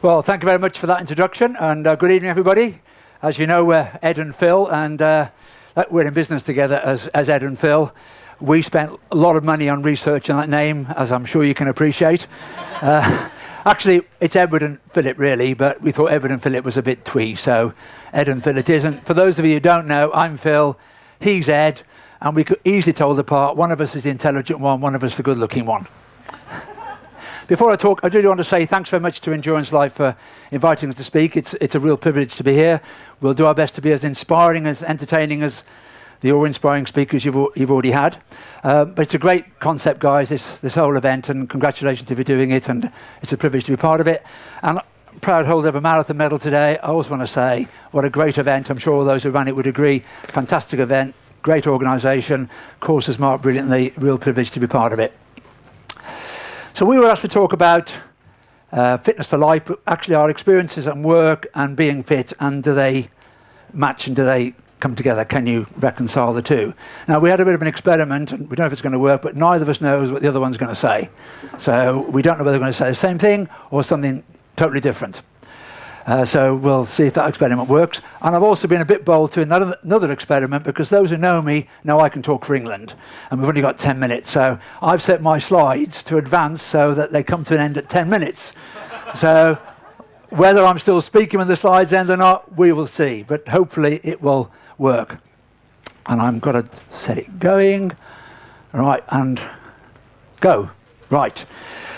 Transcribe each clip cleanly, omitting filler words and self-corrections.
Well, thank you very much for that introduction, and good evening, everybody. As you know, we're Ed and Phil, and we're in business together as Ed and Phil. We spent a lot of money on research on that name, as I'm sure you can appreciate. Actually, it's Edward and Philip, really, but we thought Edward and Philip was a bit twee, so Ed and Phil it isn't. For those of you who don't know, I'm Phil, he's Ed, and we could easily tell apart. One of us is the intelligent one of us the good-looking one. Before I talk, I really want to say thanks very much to Endurancelife for inviting us to speak. It's a real privilege to be here. We'll do our best to be as inspiring, as entertaining as the awe-inspiring speakers you've already had. But it's a great concept, guys, this whole event, and congratulations if you're doing it, and it's a privilege to be part of it. And proud holder of a marathon medal today. I also want to say what a great event. I'm sure all those who ran it would agree. Fantastic event, great organisation, courses marked brilliantly, real privilege to be part of it. So we were asked to talk about fitness for life, but actually our experiences at work and being fit, and do they match and do they come together? Can you reconcile the two? Now, we had a bit of an experiment, and we don't know if it's going to work, but neither of us knows what the other one's going to say. So we don't know whether they're going to say the same thing or something totally different. So we'll see if that experiment works. And I've also been a bit bold to another experiment, because those who know me know I can talk for England, and we've only got 10 minutes. So I've set my slides to advance so that they come to an end at 10 minutes. So whether I'm still speaking when the slides end or not, we will see. But hopefully it will work. And I'm going to set it going. Right, and go. Right.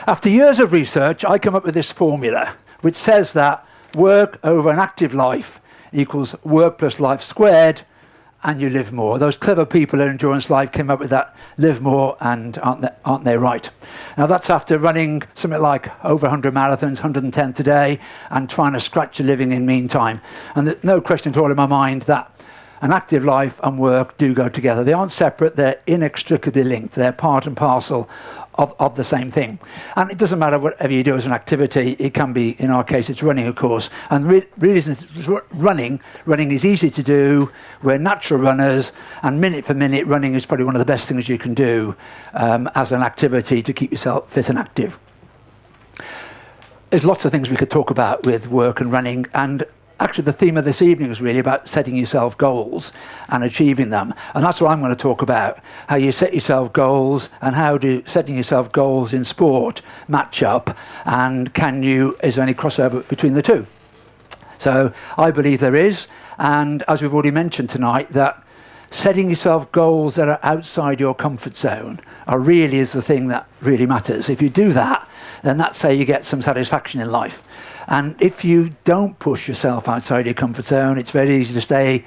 After years of research, I come up with this formula, which says that work over an active life equals work plus life squared, and you live more. Those clever people at Endurancelife came up with that, live more, and aren't they right? Now, that's after running something like over 100 marathons, 110 today, and trying to scratch a living in meantime. And there's no question at all in my mind that an active life and work do go together. They aren't separate, they're inextricably linked. They're part and parcel of the same thing. And it doesn't matter whatever you do as an activity. It can be, in our case, it's running, of course. And really, running is easy to do. We're natural runners, and minute for minute, running is probably one of the best things you can do as an activity to keep yourself fit and active. There's lots of things we could talk about with work and running, and actually, the theme of this evening is really about setting yourself goals and achieving them. And that's what I'm going to talk about, how you set yourself goals and how do setting yourself goals in sport match up, and is there any crossover between the two? So I believe there is, and as we've already mentioned tonight, that setting yourself goals that are outside your comfort zone really is the thing that really matters. If you do that, then that's how you get some satisfaction in life. And if you don't push yourself outside your comfort zone, it's very easy to stay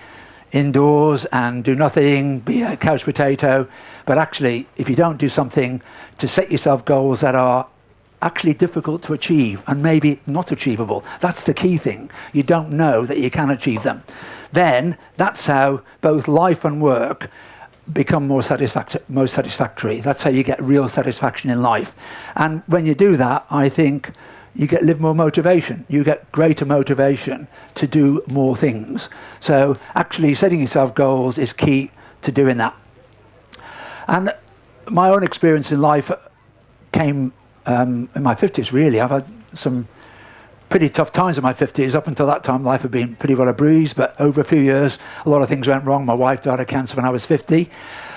indoors and do nothing, be a couch potato. But actually, if you don't do something to set yourself goals that are actually difficult to achieve and maybe not achievable, that's the key thing. You don't know that you can achieve them. Then that's how both life and work become most satisfactory. That's how you get real satisfaction in life. And when you do that, I think you live more motivation. You get greater motivation to do more things. So actually setting yourself goals is key to doing that. And my own experience in life came in my 50s, really. I've had some pretty tough times in my 50s. Up until that time, life had been pretty well a breeze, but over a few years, a lot of things went wrong. My wife died of cancer when I was 50,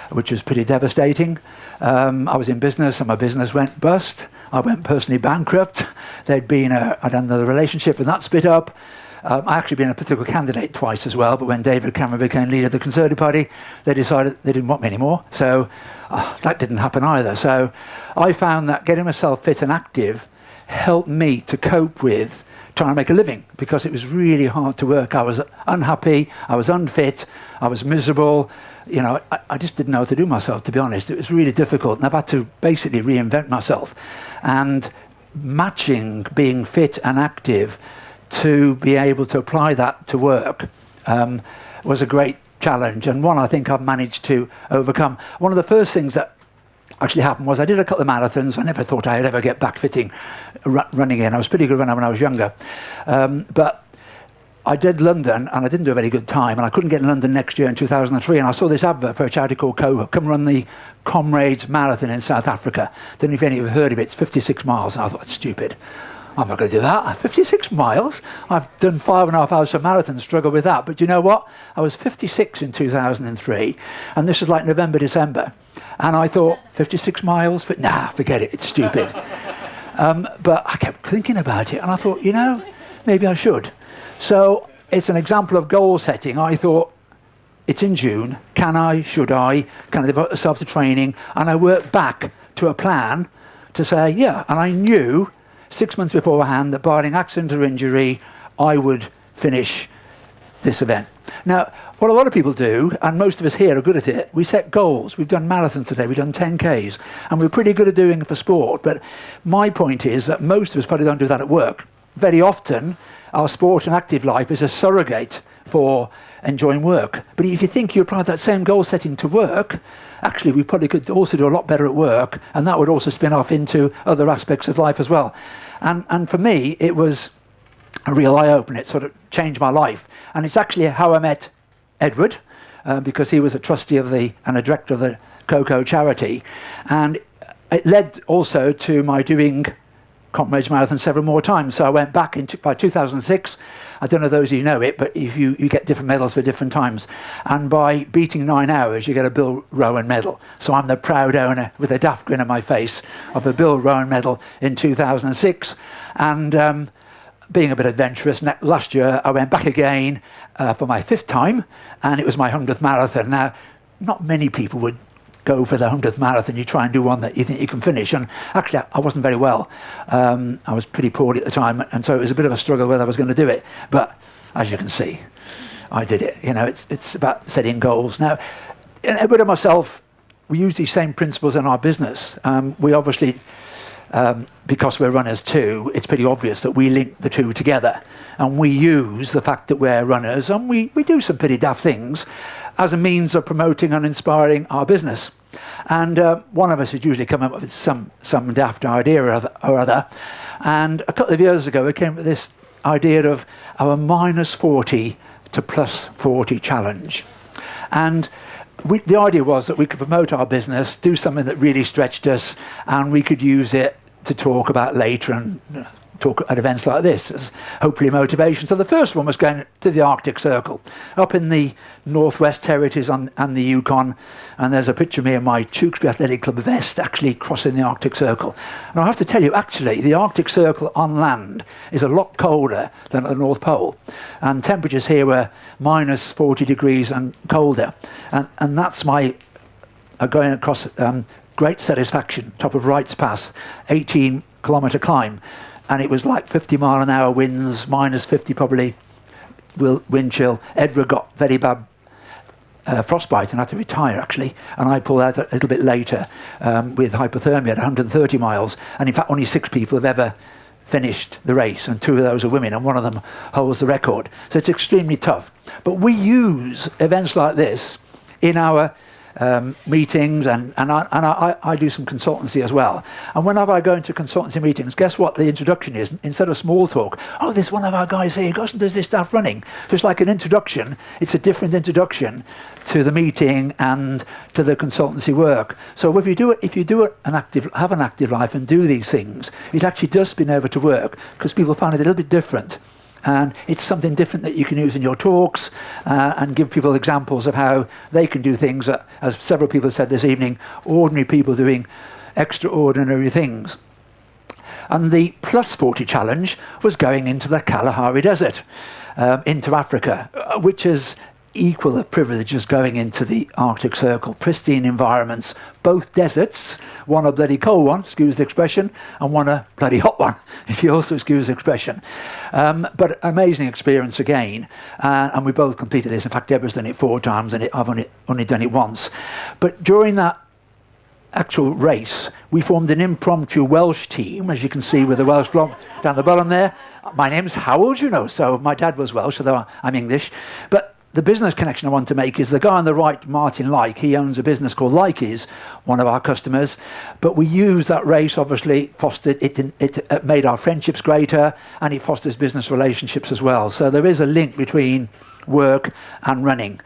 which was pretty devastating. I was in business, and my business went bust. I went personally bankrupt. I'd had another relationship, and that split up. I actually been a political candidate twice as well, but when David Cameron became leader of the Conservative Party, they decided they didn't want me anymore. So that didn't happen either. So I found that getting myself fit and active helped me to cope with trying to make a living, because it was really hard to work. I was unhappy, I was unfit, I was miserable. You know, I just didn't know what to do myself, to be honest. It was really difficult, and I've had to basically reinvent myself. And matching being fit and active to be able to apply that to work was a great challenge, and one I think I've managed to overcome. One of the first things that actually happened was I did a couple of marathons. I never thought I'd ever get back fitting running in. I was a pretty good runner when I was younger. But I did London, and I didn't do a very good time, and I couldn't get in London next year in 2003, and I saw this advert for a charity called COVA, come run the Comrades Marathon in South Africa. Don't know if any of you have heard of it. It's 56 miles, and I thought, it's stupid. I'm not going to do that. 56 miles. I've done 5.5 hours for marathon, struggle with that. But you know what? I was 56 in 2003, and this was like November, December. And I thought, 56 miles? Nah, forget it. It's stupid. But I kept thinking about it, and I thought, you know, maybe I should. So it's an example of goal setting. I thought, it's in June. Can I? Should I? Can I devote myself to training? And I worked back to a plan to say, yeah. And I knew 6 months beforehand that barring accident or injury, I would finish this event. Now, what a lot of people do, and most of us here are good at it, we set goals. We've done marathons today, we've done 10Ks, and we're pretty good at doing it for sport. But my point is that most of us probably don't do that at work. Very often, our sport and active life is a surrogate for enjoying work. But if you think you apply that same goal setting to work, actually we probably could also do a lot better at work, and that would also spin off into other aspects of life as well. And for me, it was a real eye-opener. It sort of changed my life. And it's actually how I met Edward, because he was a trustee of and a director of the Cocoa charity. And it led also to my doing Comrades Marathon several more times. So I went back by 2006. I don't know those of you know it, but if you get different medals for different times. And by beating 9 hours, you get a Bill Rowan medal. So I'm the proud owner, with a daft grin on my face, of a Bill Rowan medal in 2006. And being a bit adventurous, last year I went back again for my 5th time, and it was my 100th marathon. Now, not many people would go for the 100th marathon. You try and do one that you think you can finish, and actually I wasn't very well. I was pretty poorly at the time, and so it was a bit of a struggle whether I was going to do it. But as you can see, I did it. You know, it's about setting goals. Now, Edward and myself, we use these same principles in our business. We obviously, because we're runners too, it's pretty obvious that we link the two together, and we use the fact that we're runners, and we do some pretty daft things as a means of promoting and inspiring our business. And one of us has usually come up with some daft idea or other. And a couple of years ago, we came up with this idea of our -40 to +40 challenge. And the idea was that we could promote our business, do something that really stretched us, and we could use it to talk about later and talk at events like this as hopefully motivation. So the first one was going to the Arctic Circle, up in the Northwest Territories and the Yukon. And there's a picture of me in my Tewkesbury Athletic Club vest actually crossing the Arctic Circle. And I have to tell you, actually, the Arctic Circle on land is a lot colder than at the North Pole. And temperatures here were -40 degrees and colder. And that's my going across great satisfaction, top of Wrights Pass, 18-kilometre climb. And it was like 50-mile-an-hour winds, -50 probably, wind chill. Edward got very bad frostbite and had to retire, actually. And I pulled out a little bit later with hypothermia at 130 miles. And in fact, only 6 people have ever finished the race, and 2 of those are women, and one of them holds the record. So it's extremely tough. But we use events like this in our meetings, and I do some consultancy as well. And whenever I go into consultancy meetings, guess what the introduction is? Instead of small talk, oh, there's one of our guys here who goes and does this stuff running. So it's like an introduction. It's a different introduction to the meeting and to the consultancy work. So if you do have an active life and do these things, it actually does spin over to work, because people find it a little bit different. And it's something different that you can use in your talks and give people examples of how they can do things that, as several people have said this evening, ordinary people doing extraordinary things. And the +40 challenge was going into the Kalahari Desert, into Africa, which is equal a privilege as going into the Arctic Circle. Pristine environments, both deserts, one a bloody cold one, excuse the expression, and one a bloody hot one, if you also excuse the expression. But amazing experience again, and we both completed this. In fact, Deborah's done it 4 times, and I've only done it once. But during that actual race, we formed an impromptu Welsh team, as you can see with the Welsh flag down the bottom there. My name's Howells, you know, so my dad was Welsh, although I'm English. But the business connection I want to make is the guy on the right, Martin Like. He owns a business called Likey's, one of our customers. But we use that race, obviously, fostered it made our friendships greater, and it fosters business relationships as well. So there is a link between work and running.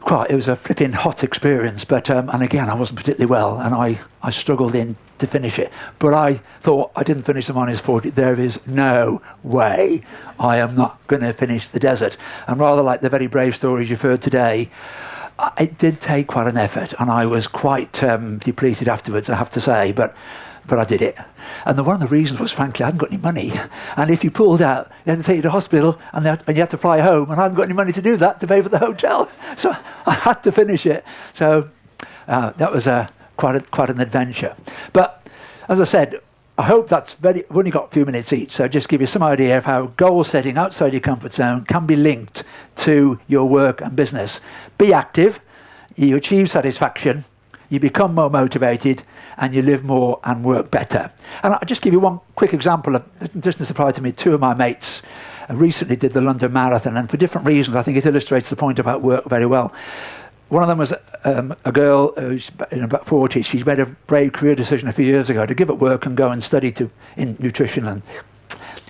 it was a flipping hot experience, but and again, I wasn't particularly well, and I struggled in to finish it. But I thought I didn't finish the minus 40. There is no way I am not going to finish the desert. And rather like the very brave stories you've heard today, it did take quite an effort, and I was quite depleted afterwards, I have to say, but I did it. And one of the reasons was, frankly, I hadn't got any money. And if you pulled out, you had to take you to hospital, and you had to fly home, and I hadn't got any money to do that, to pay for the hotel. So I had to finish it. So that was quite an adventure. But as I said, I hope we've only got a few minutes each, so just give you some idea of how goal setting outside your comfort zone can be linked to your work and business. Be active, you achieve satisfaction, you become more motivated, and you live more and work better. And I'll just give you one quick example of just a surprise to me. Two of my mates recently did the London Marathon, and for different reasons, I think it illustrates the point about work very well. One of them was a girl who's in about 40. She's made a brave career decision a few years ago to give up work and go and study in nutrition. And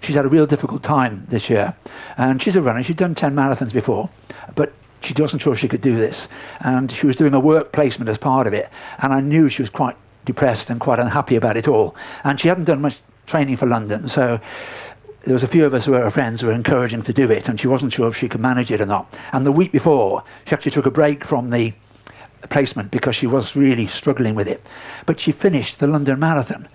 she's had a real difficult time this year. And she's a runner. She's done 10 marathons before, but she wasn't sure she could do this. And she was doing a work placement as part of it. And I knew she was quite depressed and quite unhappy about it all. And she hadn't done much training for London. So there was a few of us who were her friends who were encouraging her to do it, and she wasn't sure if she could manage it or not. And the week before, she actually took a break from the placement because she was really struggling with it. But she finished the London Marathon,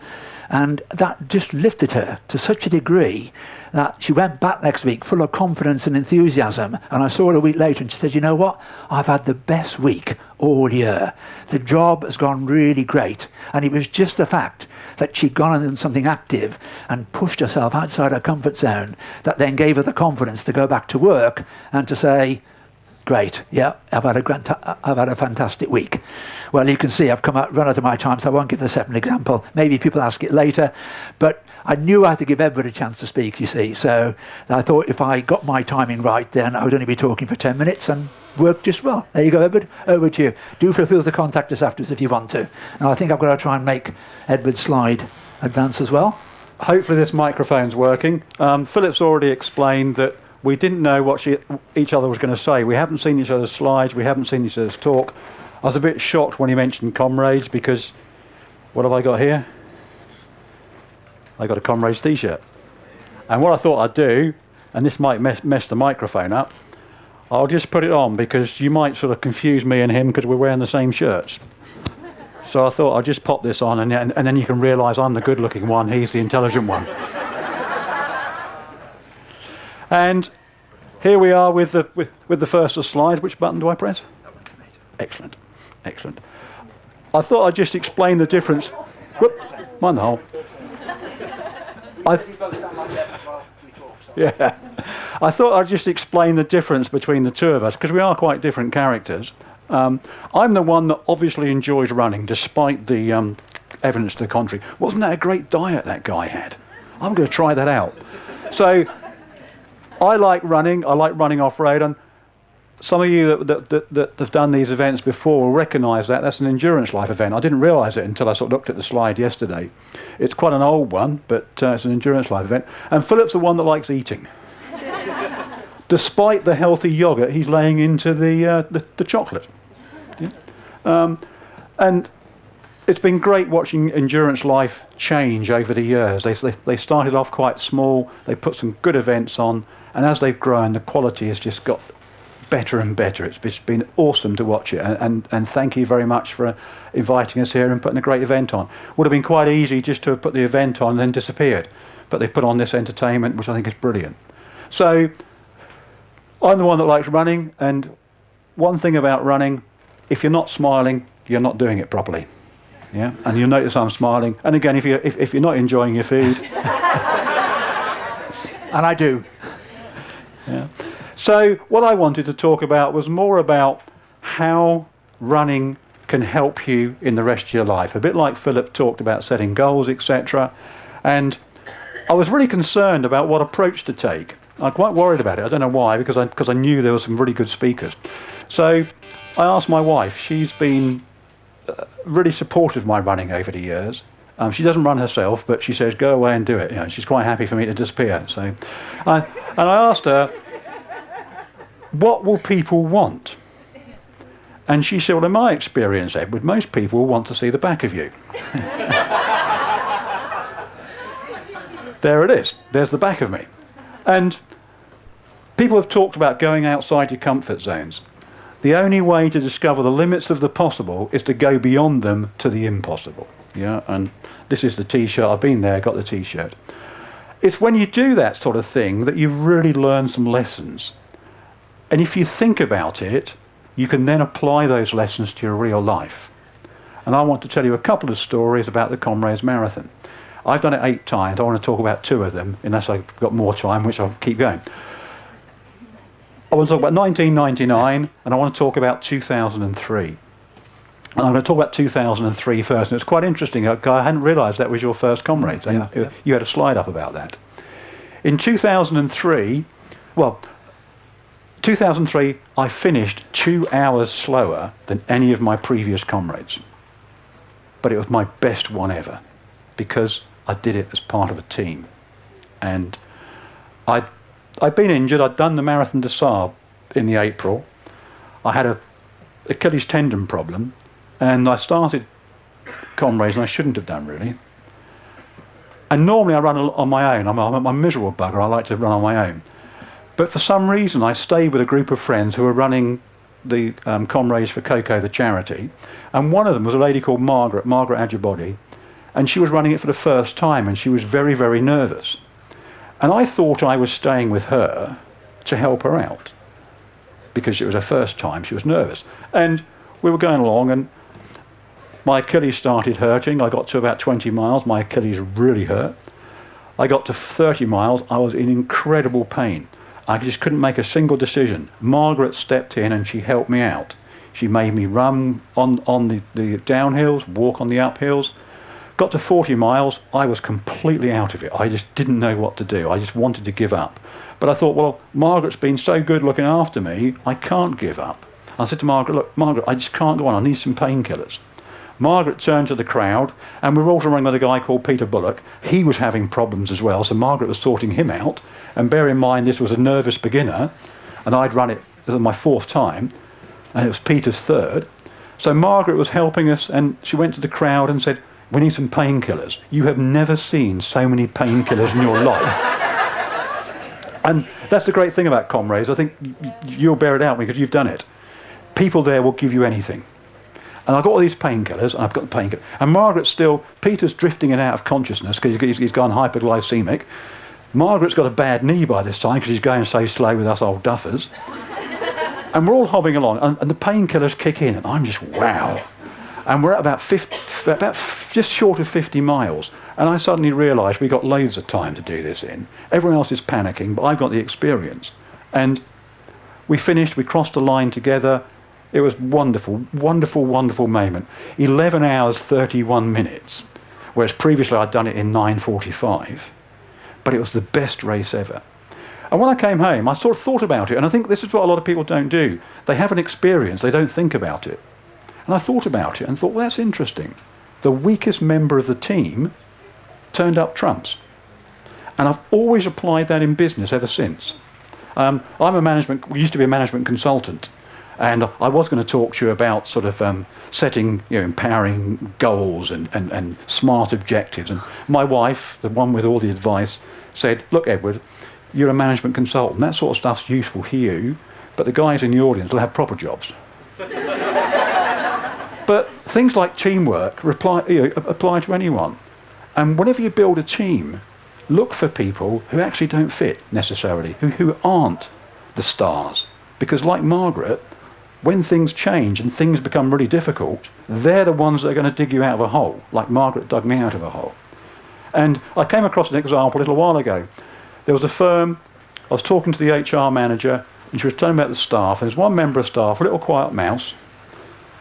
and that just lifted her to such a degree that she went back next week full of confidence and enthusiasm. And I saw her a week later, and she said, "You know what? I've had the best week all year. The job has gone really great." And it was just the fact that she'd gone and done something active and pushed herself outside her comfort zone that then gave her the confidence to go back to work and to say, "Great, yeah, I've had a fantastic week." Well, you can see I've run out of my time, so I won't give the second example. Maybe people ask it later, but I knew I had to give everybody a chance to speak, you see. So I thought if I got my timing right, then I would only be talking for 10 minutes and worked just well. There you go, Edward. Over to you. Do feel free to contact us afterwards if you want to. And I think I've got to try and make Edward's slide advance as well. Hopefully this microphone's working. Philip's already explained that we didn't know what each other was going to say. We haven't seen each other's slides. We haven't seen each other's talk. I was a bit shocked when he mentioned comrades, because what have I got here? I got a comrades t-shirt. And what I thought I'd do, and this might mess the microphone up, I'll just put it on because you might sort of confuse me and him because we're wearing the same shirts. So I thought I'd just pop this on, and then you can realise I'm the good-looking one, he's the intelligent one. And here we are with the first of slides. Which button do I press? Excellent, excellent. I thought I'd just explain the difference. Whoop, mind the hole. Yeah, I thought I'd just explain the difference between the two of us, because we are quite different characters. I'm the one that obviously enjoys running, despite the evidence to the contrary. Wasn't that a great diet that guy had? I'm going to try that out. So I like running off-road, and some of you that have done these events before will recognise that. That's an Endurancelife event. I didn't realise it until I sort of looked at the slide yesterday. It's quite an old one, but it's an Endurancelife event. And Philip's the one that likes eating. Despite the healthy yoghurt, he's laying into the chocolate. Yeah? And it's been great watching Endurancelife change over the years. They started off quite small. They put some good events on, and as they've grown, the quality has just got better and better. It's been awesome to watch it, and thank you very much for inviting us here and putting a great event on. Would have been quite easy just to have put the event on and then disappeared, but they put on this entertainment, which I think is brilliant. So I'm the one that likes running, and one thing about running, if you're not smiling, you're not doing it properly. Yeah, and you'll notice I'm smiling. And again, if you're not enjoying your food, and I do. Yeah. So what I wanted to talk about was more about how running can help you in the rest of your life. A bit like Philip talked about setting goals, etc. And I was really concerned about what approach to take. I'm quite worried about it. I don't know why, because I knew there were some really good speakers. So I asked my wife. She's been really supportive of my running over the years. She doesn't run herself, but she says, "Go away and do it." You know, she's quite happy for me to disappear. So, and I asked her, what will people want? And she said, well, in my experience, Edward, most people want to see the back of you. There it is. There's the back of me. And people have talked about going outside your comfort zones. The only way to discover the limits of the possible is to go beyond them to the impossible. Yeah, and this is the T-shirt. I've been there, got the T-shirt. It's when you do that sort of thing that you really learn some lessons. And if you think about it, you can then apply those lessons to your real life. And I want to tell you a couple of stories about the Comrades Marathon. I've done it 8 times. I want to talk about 2 of them, unless I've got more time, which I'll keep going. I want to talk about 1999, and I want to talk about 2003. And I'm going to talk about 2003 first. And it's quite interesting. I hadn't realised that was your first Comrades. And you had a slide up about that. In 2003, 2003, I finished 2 hours slower than any of my previous Comrades. But it was my best one ever, because I did it as part of a team. And I'd been injured. I'd done the Marathon des Sables in the April. I had a Achilles tendon problem, and I started Comrades, and I shouldn't have done, really. And normally I run on my own. I'm a miserable bugger. I like to run on my own. But for some reason, I stayed with a group of friends who were running the Comrades for Cocoa, the charity. And one of them was a lady called Margaret Ajibodi. And she was running it for the first time, and she was very, very nervous. And I thought I was staying with her to help her out, because it was her first time, she was nervous. And we were going along, and my Achilles started hurting. I got to about 20 miles, my Achilles really hurt. I got to 30 miles, I was in incredible pain. I just couldn't make a single decision. Margaret stepped in and she helped me out. She made me run on the downhills, walk on the uphills. Got to 40 miles, I was completely out of it. I just didn't know what to do. I just wanted to give up. But I thought, well, Margaret's been so good looking after me, I can't give up. I said to Margaret, look, Margaret, I just can't go on. I need some painkillers. Margaret turned to the crowd, and we were also running with a guy called Peter Bullock. He was having problems as well, so Margaret was sorting him out. And bear in mind, this was a nervous beginner, and I'd run it as my 4th time, and it was Peter's 3rd. So Margaret was helping us, and she went to the crowd and said, we need some painkillers. You have never seen so many painkillers in your life. And that's the great thing about Comrades. I think you'll bear it out because you've done it. People there will give you anything. And I've got all these painkillers, and I've got the painkiller. And Margaret's still, Peter's drifting in and out of consciousness because he's gone hyperglycemic. Margaret's got a bad knee by this time because she's going so slow with us old duffers. And we're all hobbling along, and the painkillers kick in, and I'm just, wow. And we're at about just short of 50 miles. And I suddenly realised we've got loads of time to do this in. Everyone else is panicking, but I've got the experience. And we finished, we crossed the line together. It was wonderful, wonderful, wonderful moment. 11 hours, 31 minutes, whereas previously I'd done it in 9:45. But it was the best race ever. And when I came home, I sort of thought about it, and I think this is what a lot of people don't do. They have an experience, they don't think about it. And I thought about it and thought, well, that's interesting. The weakest member of the team turned up trumps. And I've always applied that in business ever since. We used to be a management consultant. And I was going to talk to you about sort of setting, empowering goals and smart objectives. And my wife, the one with all the advice, said, look, Edward, you're a management consultant. That sort of stuff's useful for you, but the guys in the audience will have proper jobs. But things like teamwork apply to anyone. And whenever you build a team, look for people who actually don't fit necessarily, who aren't the stars. Because like Margaret, when things change and things become really difficult, they're the ones that are going to dig you out of a hole, like Margaret dug me out of a hole. And I came across an example a little while ago. There was a firm, I was talking to the HR manager, and she was telling me about the staff. There was one member of staff, a little quiet mouse,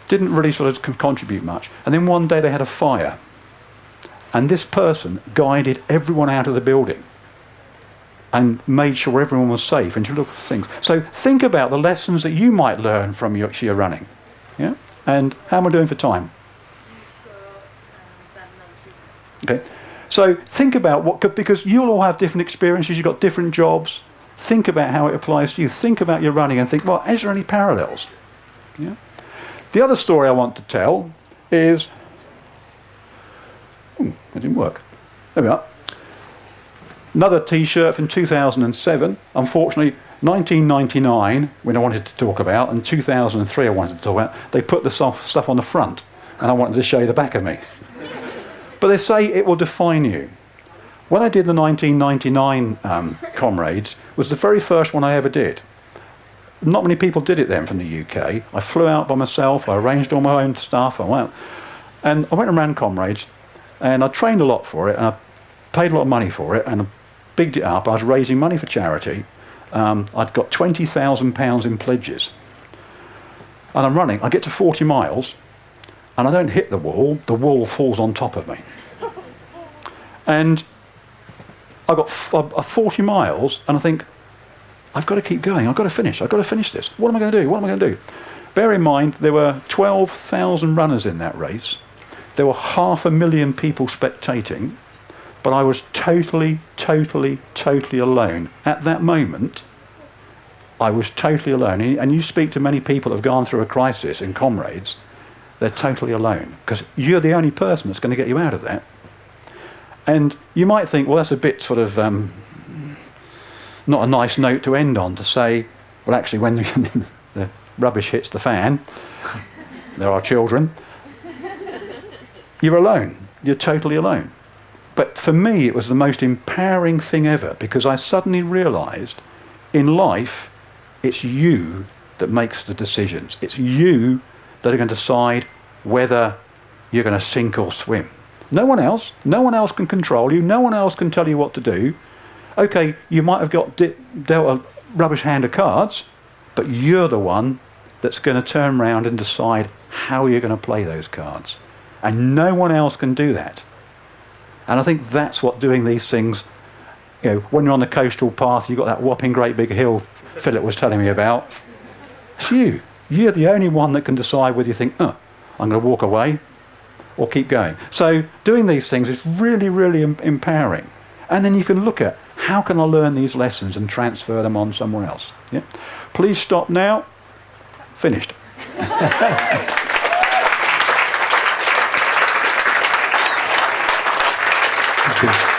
didn't really sort of contribute much. And then one day they had a fire. And this person guided everyone out of the building and made sure everyone was safe, and she looked at things. So think about the lessons that you might learn from your running. Yeah? And how am I doing for time? Okay. So think about because you'll all have different experiences, you've got different jobs. Think about how it applies to you. Think about your running and think, well, is there any parallels? Yeah? The other story I want to tell is... it didn't work. There we are. Another T-shirt from 2007. Unfortunately, 1999, when I wanted to talk about, and 2003 I wanted to talk about, they put the stuff on the front, and I wanted to show you the back of me. But they say it will define you. When I did the 1999 Comrades, was the very first one I ever did. Not many people did it then from the UK. I flew out by myself, I arranged all my own stuff, and I went and ran Comrades, and I trained a lot for it, and I paid a lot of money for it, and I bigged it up. I was raising money for charity. I'd got £20,000 in pledges. And I'm running, I get to 40 miles, and I don't hit the wall falls on top of me. And I got 40 miles, and I think, I've got to keep going, I've got to finish this. What am I going to do? What am I going to do? Bear in mind, there were 12,000 runners in that race. There were 500,000 people spectating, but I was totally alone. At that moment, I was totally alone. And you speak to many people that have gone through a crisis in Comrades, they're totally alone, because you're the only person that's going to get you out of that. And you might think, well, that's a bit sort of not a nice note to end on, to say, well, actually, when the rubbish hits the fan, there are children, you're alone. You're totally alone. But for me, it was the most empowering thing ever, because I suddenly realised in life, it's you that makes the decisions. It's you that are going to decide whether you're going to sink or swim. No one else. No one else can control you. No one else can tell you what to do. Okay, you might have got dealt a rubbish hand of cards, but you're the one that's going to turn around and decide how you're going to play those cards. And no one else can do that. And I think that's what doing these things, when you're on the coastal path, you've got that whopping great big hill Philip was telling me about. It's you. You're the only one that can decide whether you think, I'm going to walk away or keep going. So doing these things is really empowering. And then you can look at, how can I learn these lessons and transfer them on somewhere else? Yeah? Please stop now. Finished. Thank you.